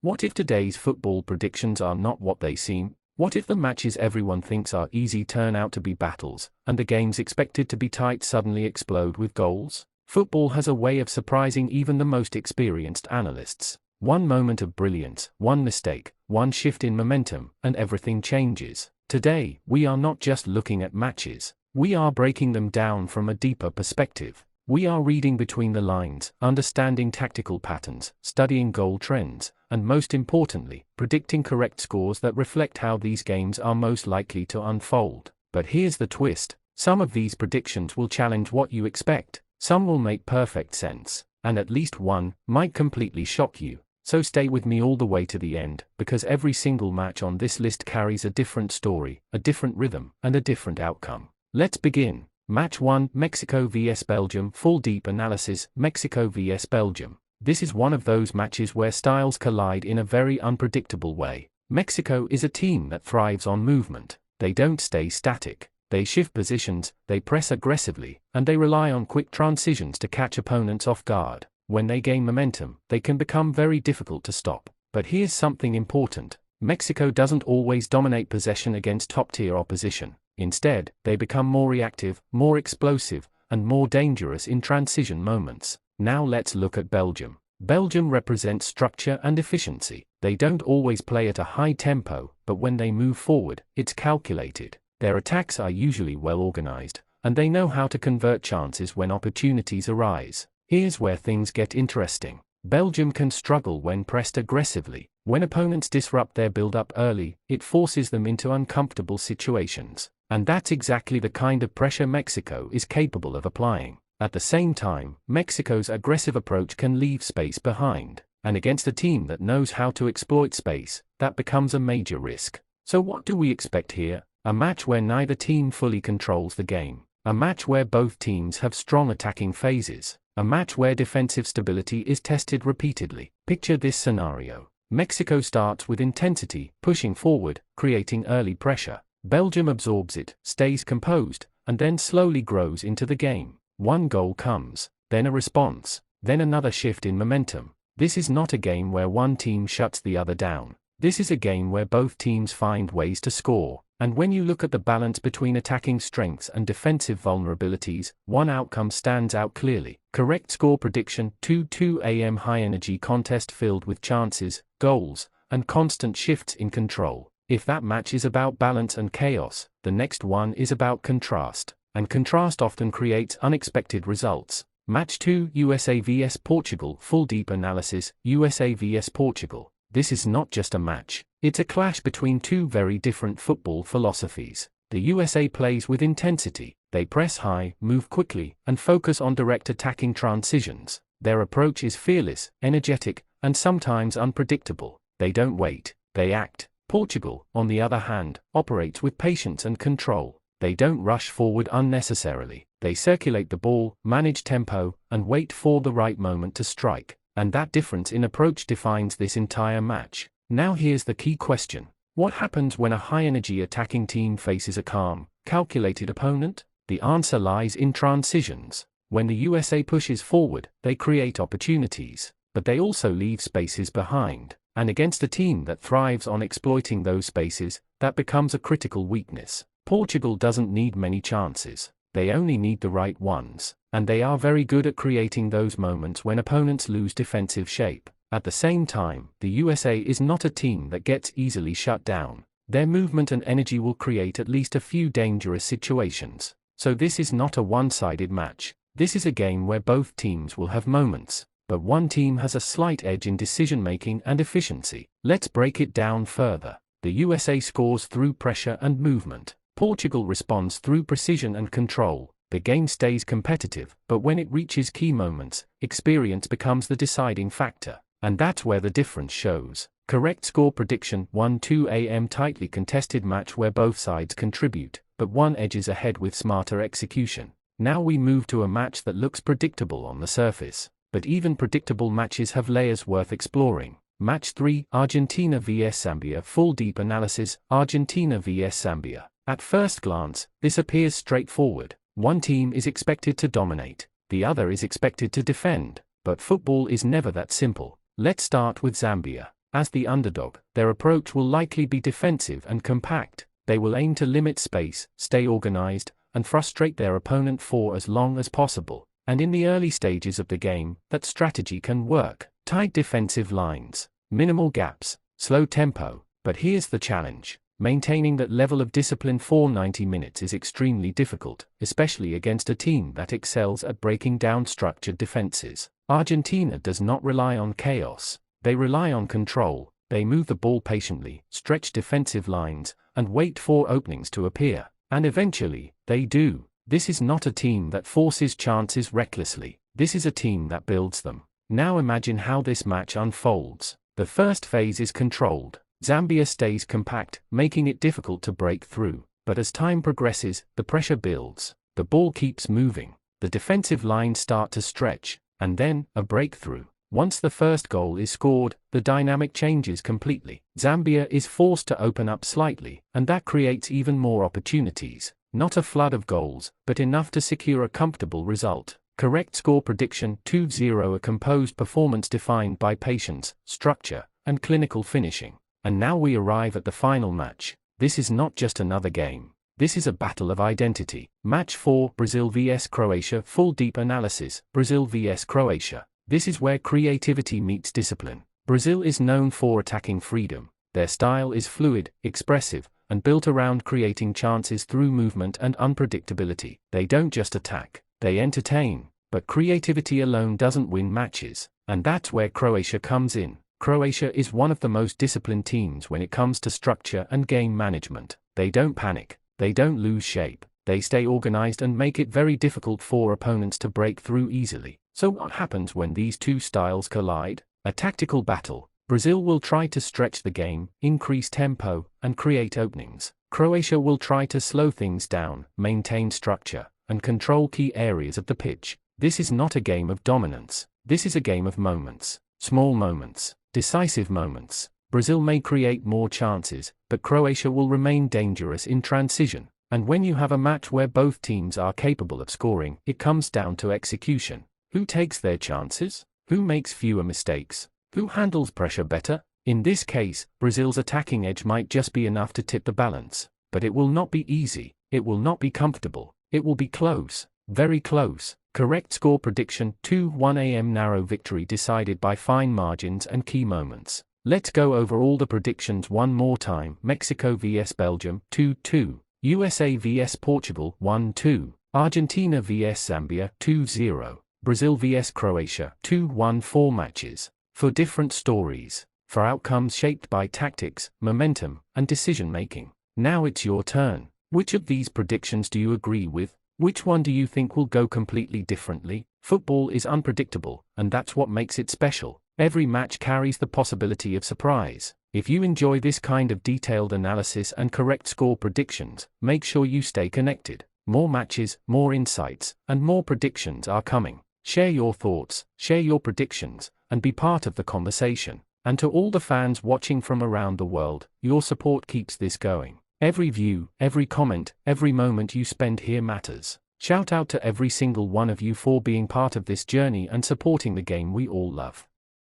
What if today's football predictions are not what they seem? What if the matches everyone thinks are easy turn out to be battles, and the games expected to be tight suddenly explode with goals? Football has a way of surprising even the most experienced analysts. One moment of brilliance, one mistake, one shift in momentum, and everything changes. Today, we are not just looking at matches. We are breaking them down from a deeper perspective. We are reading between the lines, understanding tactical patterns, studying goal trends, and most importantly, predicting correct scores that reflect how these games are most likely to unfold. But here's the twist: some of these predictions will challenge what you expect, some will make perfect sense, and at least one might completely shock you. So stay with me all the way to the end, because every single match on this list carries a different story, a different rhythm, and a different outcome. Let's begin. Match 1, Mexico vs Belgium. Full deep analysis. Mexico vs Belgium. This is one of those matches where styles collide in a very unpredictable way. Mexico is a team that thrives on movement. They don't stay static. They shift positions, they press aggressively, and they rely on quick transitions to catch opponents off guard. When they gain momentum, they can become very difficult to stop. But here's something important: Mexico doesn't always dominate possession against top-tier opposition. Instead, they become more reactive, more explosive, and more dangerous in transition moments. Now let's look at Belgium. Belgium represents structure and efficiency. They don't always play at a high tempo, but when they move forward, it's calculated. Their attacks are usually well organized, and they know how to convert chances when opportunities arise. Here's where things get interesting. Belgium can struggle when pressed aggressively. When opponents disrupt their build-up early, it forces them into uncomfortable situations. And that's exactly the kind of pressure Mexico is capable of applying. At the same time, Mexico's aggressive approach can leave space behind. And against a team that knows how to exploit space, that becomes a major risk. So what do we expect here? A match where neither team fully controls the game. A match where both teams have strong attacking phases. A match where defensive stability is tested repeatedly. Picture this scenario. Mexico starts with intensity, pushing forward, creating early pressure. Belgium absorbs it, stays composed, and then slowly grows into the game. One goal comes, then a response, then another shift in momentum. This is not a game where one team shuts the other down. This is a game where both teams find ways to score. And when you look at the balance between attacking strengths and defensive vulnerabilities, one outcome stands out clearly. Correct score prediction: 2-2 AM. High energy contest filled with chances, goals, and constant shifts in control. If that match is about balance and chaos, the next one is about contrast. And contrast often creates unexpected results. Match 2, USA vs Portugal. Full deep analysis. USA vs Portugal. This is not just a match. It's a clash between two very different football philosophies. The USA plays with intensity. They press high, move quickly, and focus on direct attacking transitions. Their approach is fearless, energetic, and sometimes unpredictable. They don't wait, they act. Portugal, on the other hand, operates with patience and control. They don't rush forward unnecessarily. They circulate the ball, manage tempo, and wait for the right moment to strike. And that difference in approach defines this entire match. Now here's the key question. What happens when a high-energy attacking team faces a calm, calculated opponent? The answer lies in transitions. When the USA pushes forward, they create opportunities, but they also leave spaces behind. And against a team that thrives on exploiting those spaces, that becomes a critical weakness. Portugal doesn't need many chances. They only need the right ones, and they are very good at creating those moments when opponents lose defensive shape. At the same time, the USA is not a team that gets easily shut down. Their movement and energy will create at least a few dangerous situations. So this is not a one-sided match. This is a game where both teams will have moments, but one team has a slight edge in decision-making and efficiency. Let's break it down further. The USA scores through pressure and movement. Portugal responds through precision and control. The game stays competitive, but when it reaches key moments, experience becomes the deciding factor. And that's where the difference shows. Correct score prediction: 1-2 AM. Tightly contested match where both sides contribute, but one edges ahead with smarter execution. Now we move to a match that looks predictable on the surface. But even predictable matches have layers worth exploring. Match 3, Argentina vs Zambia. Full deep analysis. Argentina vs Zambia. At first glance, this appears straightforward. One team is expected to dominate, the other is expected to defend. But football is never that simple. Let's start with Zambia. As the underdog, their approach will likely be defensive and compact. They will aim to limit space, stay organized, and frustrate their opponent for as long as possible. And in the early stages of the game, that strategy can work. Tight defensive lines, minimal gaps, slow tempo. But here's the challenge. Maintaining that level of discipline for 90 minutes is extremely difficult, especially against a team that excels at breaking down structured defenses. Argentina does not rely on chaos. They rely on control. They move the ball patiently, stretch defensive lines, and wait for openings to appear. And eventually, they do. This is not a team that forces chances recklessly. This is a team that builds them. Now imagine how this match unfolds. The first phase is controlled. Zambia stays compact, making it difficult to break through. But as time progresses, the pressure builds. The ball keeps moving. The defensive lines start to stretch. And then, a breakthrough. Once the first goal is scored, the dynamic changes completely. Zambia is forced to open up slightly, and that creates even more opportunities. Not a flood of goals, but enough to secure a comfortable result. Correct score prediction 2-0. A composed performance defined by patience, structure, and clinical finishing. And now we arrive at the final match. This is not just another game. This is a battle of identity. Match 4, Brazil vs Croatia. Full deep analysis, Brazil vs Croatia. This is where creativity meets discipline. Brazil is known for attacking freedom. Their style is fluid, expressive, and built around creating chances through movement and unpredictability. They don't just attack, they entertain. But creativity alone doesn't win matches. And that's where Croatia comes in. Croatia is one of the most disciplined teams when it comes to structure and game management. They don't panic, they don't lose shape. They stay organized and make it very difficult for opponents to break through easily. So what happens when these two styles collide? A tactical battle. Brazil will try to stretch the game, increase tempo, and create openings. Croatia will try to slow things down, maintain structure, and control key areas of the pitch. This is not a game of dominance. This is a game of moments. Small moments, decisive moments. Brazil may create more chances, but Croatia will remain dangerous in transition. And when you have a match where both teams are capable of scoring, it comes down to execution. Who takes their chances? Who makes fewer mistakes? Who handles pressure better? In this case, Brazil's attacking edge might just be enough to tip the balance. But it will not be easy. It will not be comfortable. It will be close. Very close. Correct score prediction 2-1 AM. Narrow victory decided by fine margins and key moments. Let's go over all the predictions one more time. Mexico vs Belgium 2-2. USA vs Portugal 1-2. Argentina vs Zambia 2-0. Brazil vs Croatia 2-1. 4 matches. For different stories. For outcomes shaped by tactics, momentum, and decision-making. Now it's your turn. Which of these predictions do you agree with? Which one do you think will go completely differently? Football is unpredictable, and that's what makes it special. Every match carries the possibility of surprise. If you enjoy this kind of detailed analysis and correct score predictions, make sure you stay connected. More matches, more insights, and more predictions are coming. Share your thoughts, share your predictions, and be part of the conversation. And to all the fans watching from around the world, your support keeps this going. Every view, every comment, every moment you spend here matters. Shout out to every single one of you for being part of this journey and supporting the game we all love.